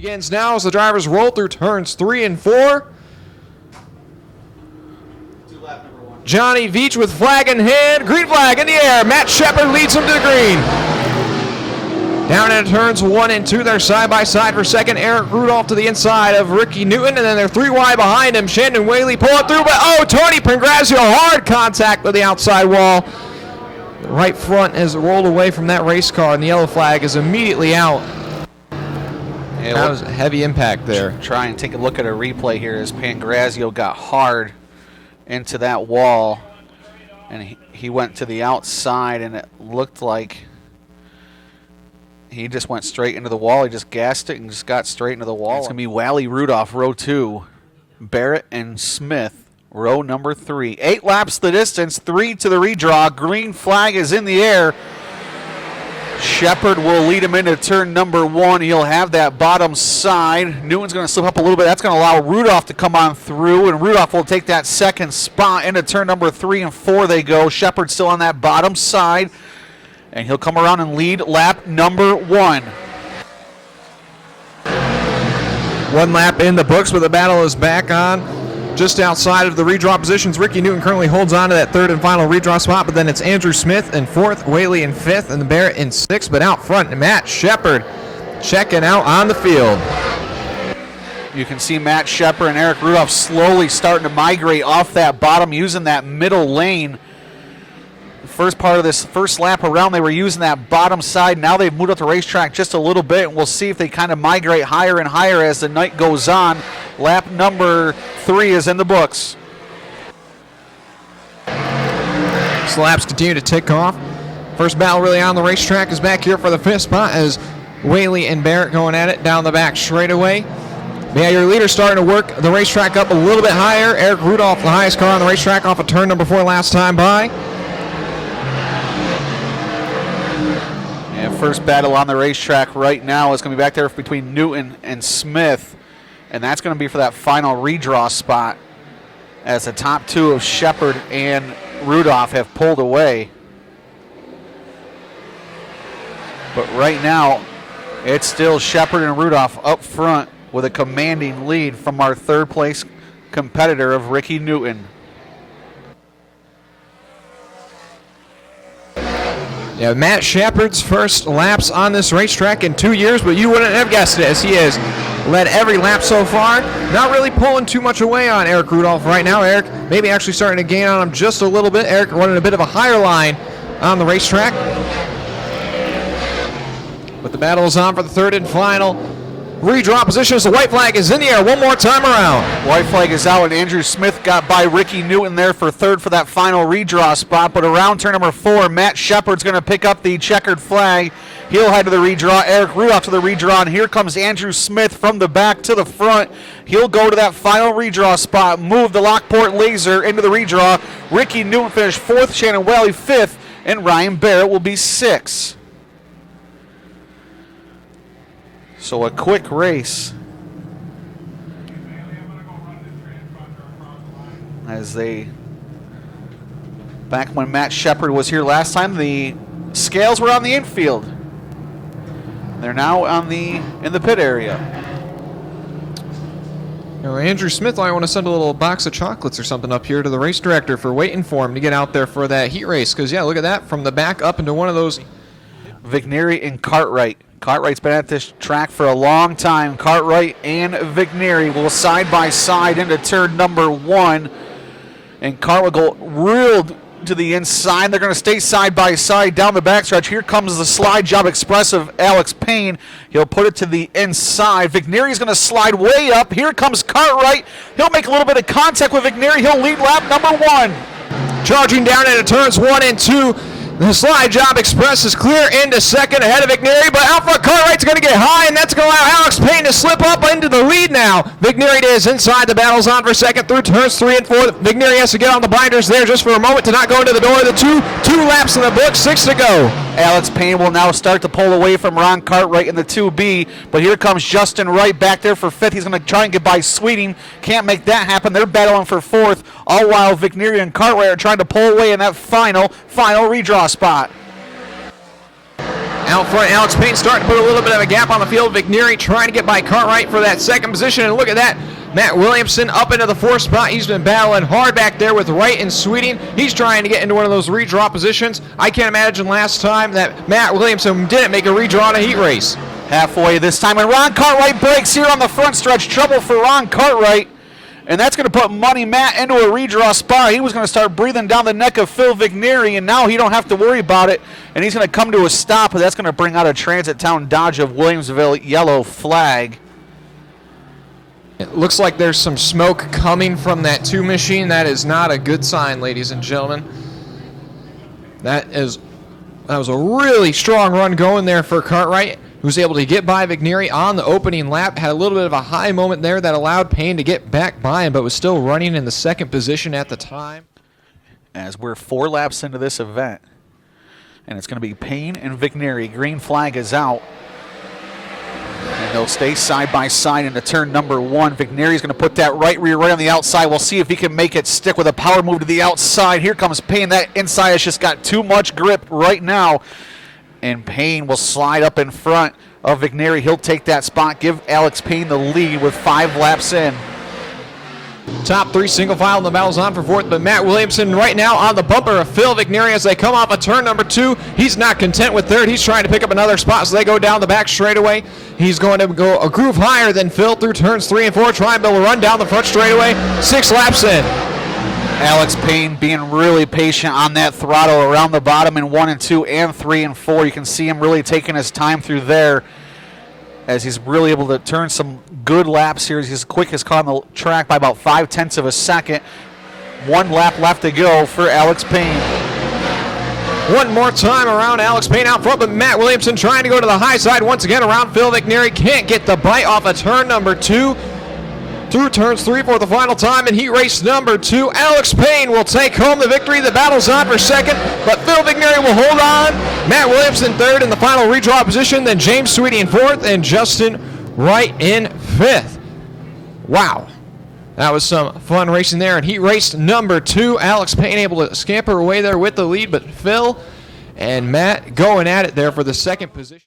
Begins now as the drivers roll through turns 3 and 4. Johnny Veach with flag in hand, green flag in the air. Matt Shepard leads him to the green. Down into turns 1 and 2, they're side by side for second. Eric Rudolph to the inside of Ricky Newton, and then they're 3 wide behind him. Shandon Whaley pulling through, but Tony Pangrazio, hard contact with the outside wall. The right front has rolled away from that race car, and the yellow flag is immediately out. Yeah, that was a heavy impact there. Try and take a look at a replay here as Pangrazio got hard into that wall, and he went to the outside, and it looked like he just went straight into the wall. He just gassed it and just got straight into the wall. It's going to be Wally Rudolph, row 2. Barrett and Smith, row number 3. 8 laps the distance, 3 to the redraw. Green flag is in the air. Shepard will lead him into turn number 1. He'll have that bottom side. Newton's going to slip up a little bit. That's going to allow Rudolph to come on through, and Rudolph will take that second spot. Into turn number 3 and 4 they go. Shepard still on that bottom side, and he'll come around and lead lap number 1. 1 lap in the books, but the battle is back on. Just outside of the redraw positions, Ricky Newton currently holds on to that third and final redraw spot, but then it's Andrew Smith in 4th, Whaley in 5th, and Barrett in 6th. But out front, Matt Shepard checking out on the field. You can see Matt Shepard and Eric Rudolph slowly starting to migrate off that bottom, using that middle lane. First part of this first lap around, they were using that bottom side. Now they've moved up the racetrack just a little bit, and we'll see if they kind of migrate higher and higher as the night goes on. Lap number 3 is in the books. So laps continue to tick off. First battle really on the racetrack is back here for the 5th spot as Whaley and Barrett going at it down the back straightaway. Yeah, your leader starting to work the racetrack up a little bit higher. Eric Rudolph, the highest car on the racetrack, off of turn number 4 last time by. First battle on the racetrack right now is going to be back there between Newton and Smith, and that's going to be for that final redraw spot as the top 2 of Shepard and Rudolph have pulled away. But right now, it's still Shepard and Rudolph up front with a commanding lead from our 3rd place competitor of Ricky Newton. Yeah, Matt Shepard's first laps on this racetrack in 2 years, but you wouldn't have guessed it, as he has led every lap so far. Not really pulling too much away on Eric Rudolph right now. Eric maybe actually starting to gain on him just a little bit. Eric running a bit of a higher line on the racetrack. But the battle is on for the 3rd and final redraw position as the white flag is in the air one more time around. White flag is out, and Andrew Smith got by Ricky Newton there for 3rd for that final redraw spot. But around turn number 4, Matt Shepard's going to pick up the checkered flag. He'll head to the redraw. Eric Rudolph to the redraw, and here comes Andrew Smith from the back to the front. He'll go to that final redraw spot, move the Lockport Laser into the redraw. Ricky Newton finished 4th, Shannon Whaley 5th, and Ryan Barrett will be 6th. So a quick race as back when Matt Shepard was here last time, the scales were on the infield. They're now in the pit area. Now, Andrew Smith, I want to send a little box of chocolates or something up here to the race director for waiting for him to get out there for that heat race. Because, yeah, look at that, from the back up into one of those. Vigneri and Cartwright. Cartwright's been at this track for a long time. Cartwright and Vigneri will side by side into turn number 1. And Cartwright will reel to the inside. They're going to stay side by side down the backstretch. Here comes the slide job express of Alex Payne. He'll put it to the inside. Vigneri's going to slide way up. Here comes Cartwright. He'll make a little bit of contact with Vigneri. He'll lead lap number 1. Charging down into turns 1 and 2. The slide job express is clear into 2nd ahead of Vigneri, but out front Cartwright's going to get high, and that's going to allow Alex Payne to slip up into the lead now. Vigneri is inside. The battle's on for 2nd through turns 3 and 4. Vigneri has to get on the binders there just for a moment to not go into the door. The two laps in the book, 6 to go. Alex Payne will now start to pull away from Ron Cartwright in the 2B, but here comes Justin Wright back there for 5th. He's going to try and get by Sweeting. Can't make that happen. They're battling for 4th, all while Vigneri and Cartwright are trying to pull away in that final redraw spot. Out front, Alex Payne starting to put a little bit of a gap on the field. Vigneri trying to get by Cartwright for that second position, and look at that. Matt Williamson up into the 4th spot. He's been battling hard back there with Wright and Sweeting. He's trying to get into one of those redraw positions. I can't imagine last time that Matt Williamson didn't make a redraw in a heat race. Halfway this time, and Ron Cartwright breaks here on the front stretch. Trouble for Ron Cartwright, and that's going to put Money Matt into a redraw spot. He was going to start breathing down the neck of Phil Vigneri, and now he don't have to worry about it, and he's going to come to a stop, but that's going to bring out a Transit Town Dodge of Williamsville yellow flag. It looks like there's some smoke coming from that 2 machine. That is not a good sign, ladies and gentlemen. That was a really strong run going there for Cartwright, who was able to get by Vigneri on the opening lap. Had a little bit of a high moment there that allowed Payne to get back by him, but was still running in the 2nd position at the time. As we're 4 laps into this event, and it's going to be Payne and Vigneri. Green flag is out. And they'll stay side by side into turn number 1. Vigneri's going to put that right rear right on the outside. We'll see if he can make it stick with a power move to the outside. Here comes Payne. That inside has just got too much grip right now. And Payne will slide up in front of Vigneri. He'll take that spot, give Alex Payne the lead with 5 laps in. Top 3 single file, and the battle's on for 4th, but Matt Williamson right now on the bumper of Phil Vigneri as they come off of turn number 2. He's not content with 3rd. He's trying to pick up another spot, so they go down the back straightaway. He's going to go a groove higher than Phil through turns 3 and 4, trying to build a run down the front straightaway. 6 laps in. Alex Payne being really patient on that throttle around the bottom in 1 and 2 and 3 and 4. You can see him really taking his time through there as he's really able to turn some good laps here. He's the quickest car on the track by about 0.5 of a second. 1 lap left to go for Alex Payne. One more time around Alex Payne out front, but Matt Williamson trying to go to the high side once again around Phil Vigneri. Can't get the bite off of turn number 2. Through turns 3 for the final time in heat race number 2. Alex Payne will take home the victory. The battle's on for 2nd, but Phil Vigneri will hold on. Matt Williamson 3rd in the final redraw position, then James Sweetie in 4th, and Justin Wright in 5th. Wow. That was some fun racing there in heat race number 2. Alex Payne able to scamper away there with the lead, but Phil and Matt going at it there for the 2nd position.